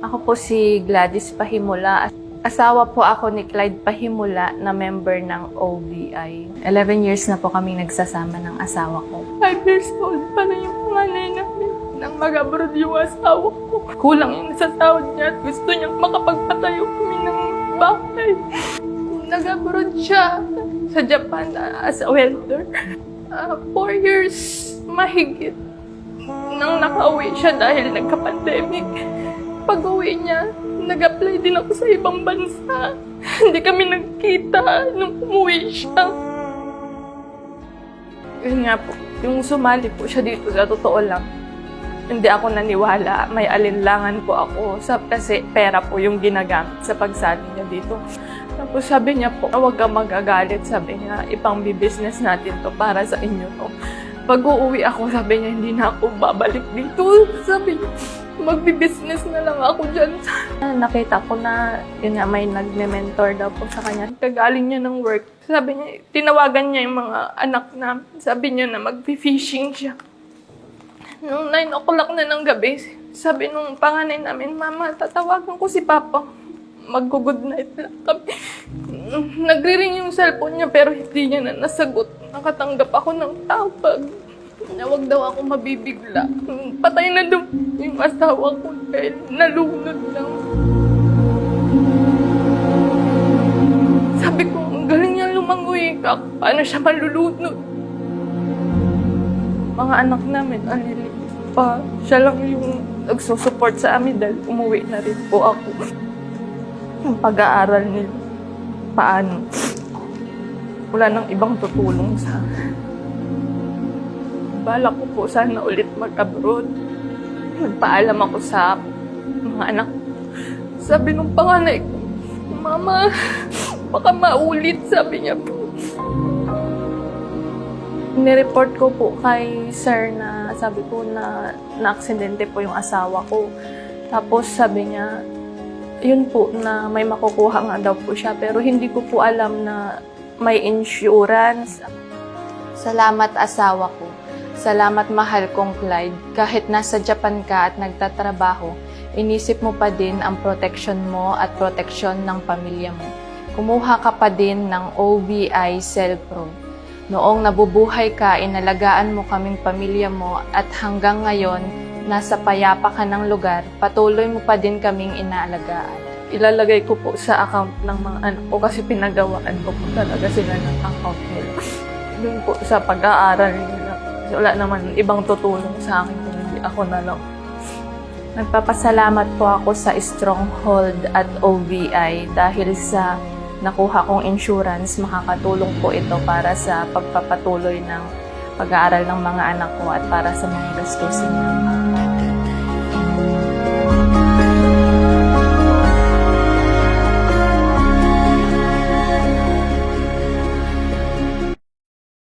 Ako po si Gladys Pahimula. Asawa po ako ni Clyde Pahimula na member ng OBI. 11 years na po kaming nagsasama ng asawa ko. 5 years old pa na yung panganay namin. Nang mag-abroad yung asawa ko. Kulang yung nasasahod niya at gusto niyang makapagpatayo kami ng bahay. Nag-abroad siya sa Japan as a welder. 4 years mahigit nang nakauwi siya dahil nagka-pandemic. Pag-uwi niya, nag-apply din ako sa ibang bansa. Hindi kami nagkita nung umuwi siya. Yun nga po, yung sumali po siya dito, sa totoo lang, hindi ako naniwala. May alinlangan po ako kasi pera po yung ginagamit sa pagsali niya dito. Tapos sabi niya po, huwag kang magagalit. Sabi niya, ipang-business natin to para sa inyo to. Pag uuwi ako, sabi niya, hindi na ako babalik dito. Sabi niya, magbi-business na lang ako dyan. Nakita ko na yun nga, may nag-mentor daw po sa kanya. Kagaling niya ng work. Sabi niya, tinawagan niya yung mga anak namin. Sabi niya na mag-fishing siya. Nung 9 o'clock na ng gabi, sabi nung panganay namin, Mama, tatawagan ko si Papa. Mag-good night lang kami. Nagre-ring yung cellphone niya pero hindi niya na nasagot. Nakatanggap ako ng tawag. Huwag daw ako mabibigla. Patay na daw yung asawa ko dahil nalunod lang. Sabi ko, ang galing niya lumangoy. Paano siya malulunod? Mga anak namin, alilig pa. Siya lang yung nagsusupport sa amin dahil umuwi na rin po ako. Yung pag-aaral nila, paano? Wala nang ibang tutulong sa akin. Bala ko po sana ulit mag-abroad. Nagpaalam ako sa mga anak. Sabi nung panganay ko, Mama, baka maulit, sabi niya po. Nireport ko po kay sir na sabi ko na na-aksidente po yung asawa ko. Tapos sabi niya, yun po na may makukuha nga daw po siya. Pero hindi ko po alam na may insurance. Salamat asawa ko. Salamat mahal kong Clyde. Kahit nasa Japan ka at nagtatrabaho, inisip mo pa din ang protection mo at protection ng pamilya mo. Kumuha ka pa din ng OBI Cellpro. Noong nabubuhay ka, inalagaan mo kaming pamilya mo at hanggang ngayon, nasa payapa ka ng lugar, patuloy mo pa din kaming inaalagaan. Ilalagay ko po sa account ng mga anak ko kasi pinagawaan ko po talaga sila ng account nila. Doon po sa pag-aaral nila. Wala naman ibang tutulong sa akin kung hindi ako na lang. Nagpapasalamat po ako sa Stronghold at OBI dahil sa nakuha kong insurance, makakatulong po ito para sa pagpapatuloy ng pag-aaral ng mga anak ko at para sa mga gastusin niya.